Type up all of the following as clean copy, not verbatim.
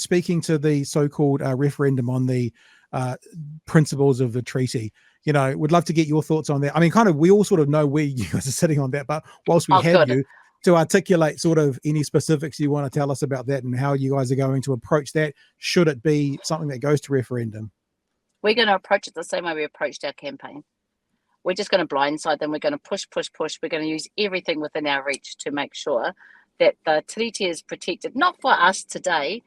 speaking to the so-called referendum on the principles of the treaty, would love to get your thoughts on that. I mean, kind of, we all sort of know where you guys are sitting on that, but whilst we have you, to articulate sort of any specifics you want to tell us about that and how you guys are going to approach that, should it be something that goes to referendum? We're going to approach it the same way we approached our campaign. We're just going to blindside them. We're going to push. We're going to use everything within our reach to make sure that the tiriti is protected, not for us today,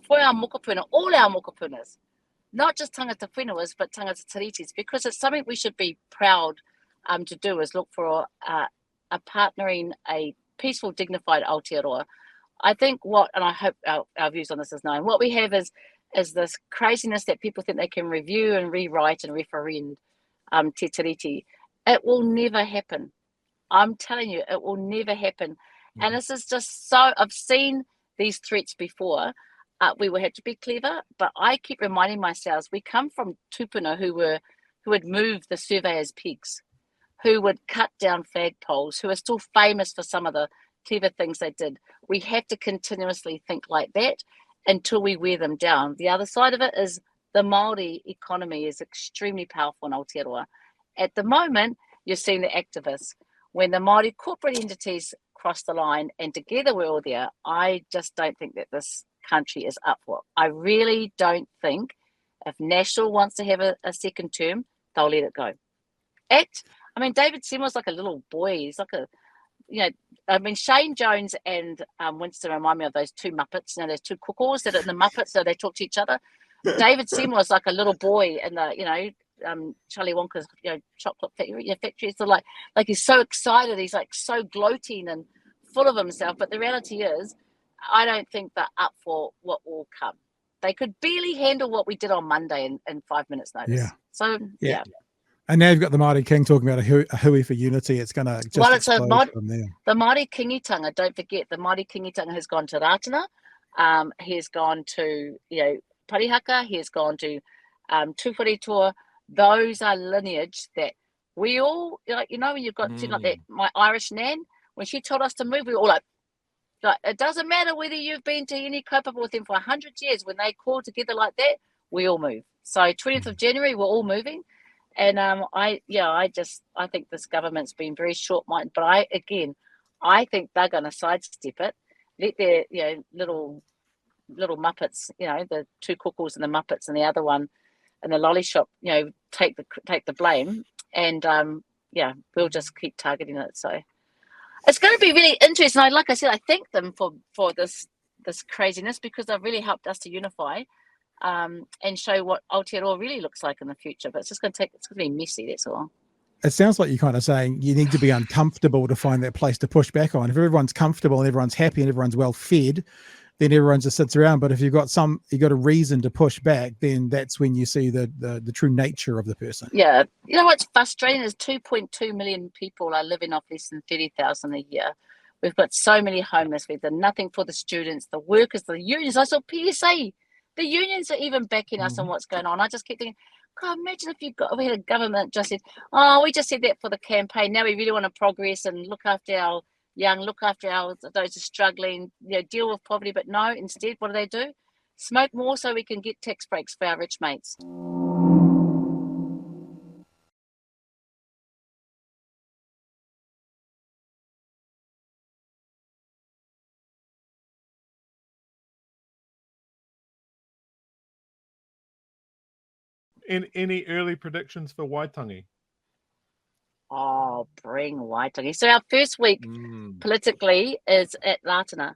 for our mokopuna, all our mokopunas, not just tangata whenuas, but tangata tiritis, because it's something we should be proud to do, is look for a partnering, a peaceful, dignified Aotearoa. I think and I hope our views on this is known, what we have is this craziness that people think they can review and rewrite and referend te tiriti. It will never happen. I'm telling you, it will never happen. And this is just so, I've seen these threats before. We will have to be clever, but I keep reminding myself, we come from tupuna who would move the surveyors' pigs, who would cut down flagpoles, who are still famous for some of the clever things they did. We have to continuously think like that until we wear them down. The other side of it is the Māori economy is extremely powerful in Aotearoa. At the moment, you're seeing the activists. When the Māori corporate entities cross the line and together we're all there, I just don't think that this country is up for it. I really don't think if National wants to have a second term, they'll let it go. David Seymour's like a little boy. He's like Shane Jones and Winston remind me of those two Muppets. Those two cuckoos that are in the Muppets, so they talk to each other. David Seymour's like a little boy in the, Charlie Wonka's, chocolate factory. So like he's so excited. He's like so gloating and full of himself. But the reality is, I don't think they're up for what will come. They could barely handle what we did on Monday in 5 minutes notice. Yeah. So, yeah. And now you've got the Māori King talking about a hui for unity. It's going to just explode from there. The Māori Kingitanga, don't forget, the Māori Kingitanga has gone to Ratana. He has gone to, Parihaka. He has gone to Tuwharetoa. Those are lineage that we all, when you've got like that, my Irish nan, when she told us to move, we were all like, it doesn't matter whether you've been to any kaupapa with them for 100 years. When they call together like that, we all move. So 20th of January, we're all moving. And I think this government's been very short-minded. But I think they're going to sidestep it. Let their little Muppets, the two cuckoos and the Muppets and the other one and the lolly shop, take the blame. And we'll just keep targeting it. So it's going to be really interesting. Like I said, I thank them for this craziness, because they've really helped us to unify and show what Aotearoa really looks like in the future. But it's going to be messy, that's all. It sounds like you're kind of saying you need to be uncomfortable to find that place to push back on. If everyone's comfortable and everyone's happy and everyone's well fed, then everyone just sits around. But if you've got a reason to push back, then that's when you see the true nature of the person. Yeah. You know what's frustrating is 2.2 million people are living off less than 30,000 a year. We've got so many homeless. We've done nothing for the students, the workers, the unions. I saw PSA. The unions are even backing us on what's going on. I just keep thinking, God, imagine if we had a government just said, we just said that for the campaign. Now we really want to progress and look after our young, look after those who are struggling, deal with poverty. But no, instead, what do? Smoke more so we can get tax breaks for our rich mates. Any early predictions for Waitangi? Oh, bring Waitangi. So our first week politically is at Ratana.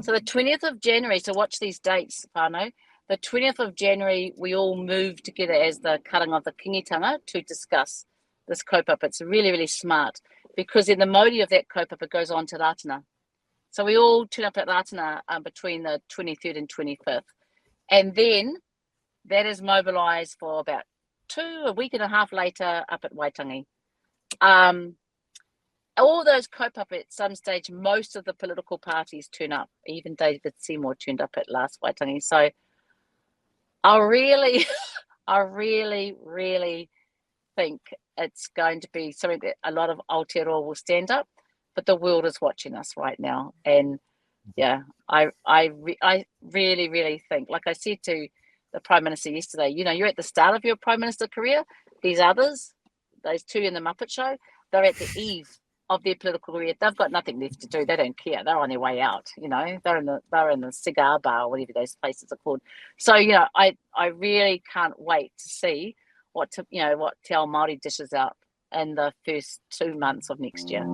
So the 20th of January, so watch these dates, whānau. The 20th of January, we all move together as the karanga of the Kingitanga to discuss this kaupapa. It's really, really smart, because then the mauri of that kaupapa goes on to Ratana. So we all turn up at Ratana between the 23rd and 25th. And then that is mobilised for about a week and a half later up at Waitangi. All those kaupapa at some stage, most of the political parties turn up. Even David Seymour turned up at last Waitangi. So I really, really think it's going to be something that a lot of Aotearoa will stand up. But the world is watching us right now. And Yeah, I really, really think, like I said to the Prime Minister yesterday, you know, you're at the start of your Prime Minister career. These others, those two in the Muppet Show, they're at the eve of their political career. They've got nothing left to do. They don't care. They're on their way out. You know, they're in the cigar bar or whatever those places are called. So, you know, I really can't wait to see what Te Ao Māori dishes out in the first 2 months of next year.